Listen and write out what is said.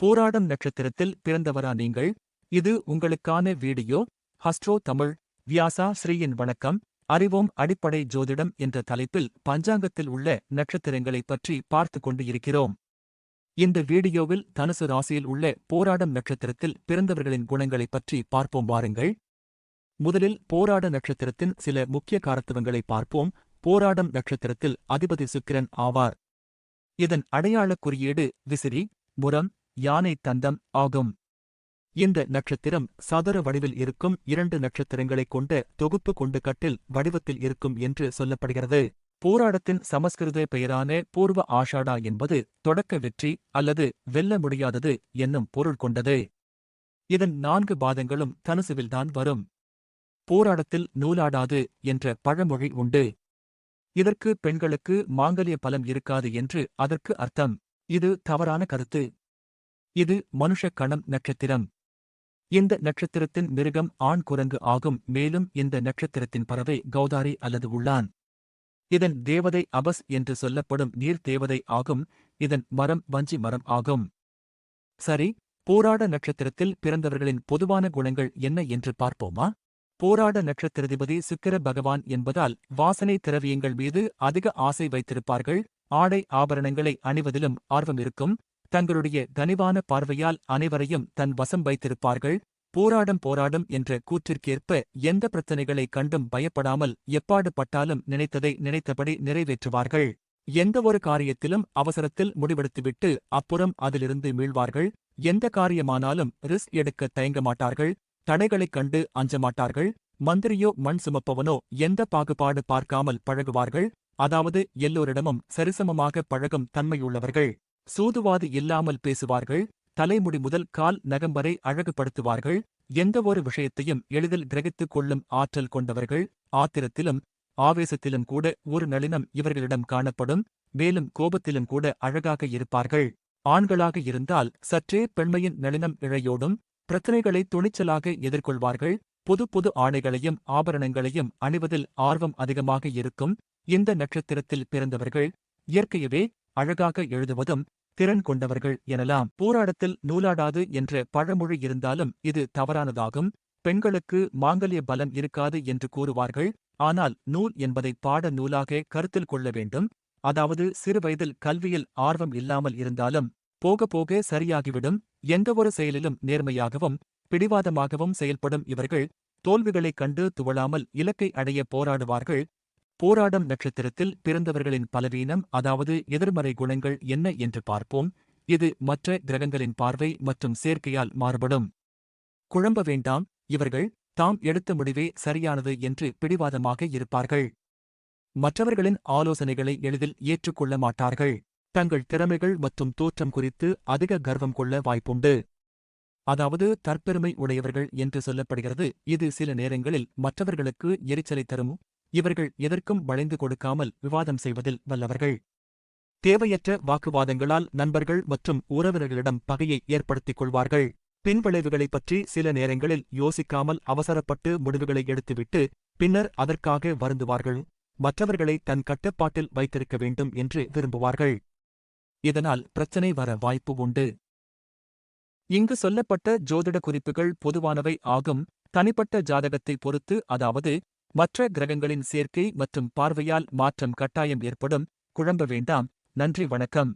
போராடம் நட்சத்திரத்தில் பிறந்தவரா நீங்கள்? இது உங்களுக்கான வீடியோ. ஹஸ்ட்ரோ தமிழ் வியாசா ஸ்ரீயின் வணக்கம். அறிவோம் அடிப்படை ஜோதிடம் என்ற தலைப்பில் பஞ்சாங்கத்தில் உள்ள நட்சத்திரங்களைப் பற்றி பார்த்து கொண்டு இருக்கிறோம். இந்த வீடியோவில் தனுசு ராசியில் உள்ள போராடம் நட்சத்திரத்தில் பிறந்தவர்களின் குணங்களைப் பற்றி பார்ப்போம் வாருங்கள். முதலில் போராட நட்சத்திரத்தின் சில முக்கிய காரத்துவங்களை பார்ப்போம். போராடம் நட்சத்திரத்தில் அதிபதி சுக்கிரன் ஆவார். இதன் அடையாளக் குறியீடு விசிறி, முரம், யானை தந்தம் ஆகும். இந்த நட்சத்திரம் சதுர வடிவில் இருக்கும் 2 நட்சத்திரங்களைக் கொண்ட தொகுப்பு கொண்டு கட்டில் வடிவத்தில் இருக்கும் என்று சொல்லப்படுகிறது. போராடத்தின் சமஸ்கிருத பெயரான பூர்வ ஆஷாடா என்பது தொடக்க வெற்றி அல்லது வெல்ல முடியாதது என்னும் பொருள் கொண்டது. இதன் 4 பாதங்களும் தனுசுவில்தான் வரும். போராடத்தில் நூலாடாது என்ற பழமொழி உண்டு. இதற்கு பெண்களுக்கு மாங்கல்ய பலம் இருக்காது என்று அதற்கு அர்த்தம். இது தவறான கருத்து. இது மனுஷ கணம் நட்சத்திரம். இந்த நட்சத்திரத்தின் மிருகம் ஆண் குரங்கு ஆகும். மேலும் இந்த நட்சத்திரத்தின் பறவை கௌதாரி அல்லது உள்ளான். இதன் தேவதை அபஸ் என்று சொல்லப்படும் நீர் தேவதை ஆகும். இதன் மரம் வஞ்சி மரம் ஆகும். சரி, போராட நட்சத்திரத்தில் பிறந்தவர்களின் பொதுவான குணங்கள் என்ன என்று பார்ப்போமா? போராட நட்சத்திராதிபதி சுக்கிர பகவான் என்பதால் வாசனை திரவியங்கள் மீது அதிக ஆசை வைத்திருப்பார்கள். ஆடை ஆபரணங்களை அணிவதிலும் ஆர்வம் இருக்கும். தங்களுடைய கனிவான பார்வையால் அனைவரையும் தன் வசம் வைத்திருப்பார்கள். போராடும் என்ற கூற்றிற்கேற்ப எந்த பிரச்சனைகளை கண்டும் பயப்படாமல் எப்பாடு பட்டாலும் நினைத்ததை நினைத்தபடி நிறைவேற்றுவார்கள். எந்தவொரு காரியத்திலும் அவசரத்தில் முடிவெடுத்துவிட்டு அப்புறம் அதிலிருந்து மீள்வார்கள். எந்த காரியமானாலும் ரிஸ்க் எடுக்க தயங்க மாட்டார்கள். தடைகளைக் கண்டு அஞ்சமாட்டார்கள். மந்திரியோ மண் சுமப்பவனோ எந்த பாகுபாடு பார்க்காமல் பழகுவார்கள். அதாவது எல்லோரிடமும் சரிசமமாக பழகும் தன்மையுள்ளவர்கள். சூதுவாது இல்லாமல் பேசுவார்கள். தலைமுடி முதல் கால் நகம் வரை அழகுபடுத்துவார்கள். எந்தவொரு விஷயத்தையும் எளிதில் கிரகித்துக் கொள்ளும் ஆற்றல் கொண்டவர்கள். ஆத்திரத்திலும் ஆவேசத்திலும் கூட ஒரு நளினம் இவர்களிடம் காணப்படும். மேலும் கோபத்திலும் கூட அழகாக இருப்பார்கள். ஆண்களாக இருந்தால் சற்றே பெண்மையின் நளினம் இழையோடும். பிரச்சனைகளை துணிச்சலாக எதிர்கொள்வார்கள். புது ஆடைகளையும் ஆபரணங்களையும் அணிவதில் ஆர்வம் அதிகமாக இருக்கும். இந்த நட்சத்திரத்தில் பிறந்தவர்கள் இயற்கையவே அழகாக எழுதுவதும் திறன் கொண்டவர்கள் எனலாம். போராடத்தில் நூலாடாது என்ற பழமொழி இருந்தாலும் இது தவறானதாகும். பெண்களுக்கு மாங்கல்ய பலம் இருக்காது என்று கூறுவார்கள். ஆனால் நூல் என்பதை பாட நூலாக கருத்தில் கொள்ள வேண்டும். அதாவது சிறுவயதில் கல்வியில் ஆர்வம் இல்லாமல் இருந்தாலும் போக போக சரியாகிவிடும். எந்தவொரு செயலிலும் நேர்மையாகவும் பிடிவாதமாகவும் செயல்படும் இவர்கள் தோல்விகளைக் கண்டு துவளாமல் இலக்கை அடைய போராடுவார்கள். போராடம் நட்சத்திரத்தில் பிறந்தவர்களின் பலவீனம் அதாவது எதிர்மறை குணங்கள் என்ன என்று பார்ப்போம். இது மற்ற கிரகங்களின் பார்வை மற்றும் சேர்க்கையால் மாறுபடும். குழம்ப வேண்டாம். இவர்கள் தாம் எடுத்த முடிவே சரியானது என்று பிடிவாதமாக இருப்பார்கள். மற்றவர்களின் ஆலோசனைகளை எளிதில் ஏற்றுக்கொள்ள மாட்டார்கள். தங்கள் திறமைகள் மற்றும் தோற்றம் குறித்து அதிக கர்வம் கொள்ள வாய்ப்புண்டு. அதாவது தற்பெருமை உடையவர்கள் என்று சொல்லப்படுகிறது. இது சில நேரங்களில் மற்றவர்களுக்கு எரிச்சலை தரும். இவர்கள் எதற்கும் வளைந்து கொடுக்காமல் விவாதம் செய்வதில் வல்லவர்கள். தேவையற்ற வாக்குவாதங்களால் நண்பர்கள் மற்றும் உறவினர்களிடம் பகையை ஏற்படுத்திக் கொள்வார்கள். பின்விளைவுகளைப் பற்றி சில நேரங்களில் யோசிக்காமல் அவசரப்பட்டு முடிவுகளை எடுத்துவிட்டு பின்னர் அதற்காக வருந்துவார்கள். மற்றவர்களை தன் கட்டுப்பாட்டில் வைத்திருக்க வேண்டும் என்று விரும்புவார்கள். இதனால் பிரச்சனை வர வாய்ப்பு உண்டு. இங்கு சொல்லப்பட்ட ஜோதிட குறிப்புகள் பொதுவானவை ஆகும். தனிப்பட்ட ஜாதகத்தை பொறுத்து அதாவது மற்ற கிரகங்களின் சேர்க்கை மற்றும் பார்வையால் மாற்றம் கட்டாயம் ஏற்படும். குழம்ப வேண்டாம். நன்றி, வணக்கம்.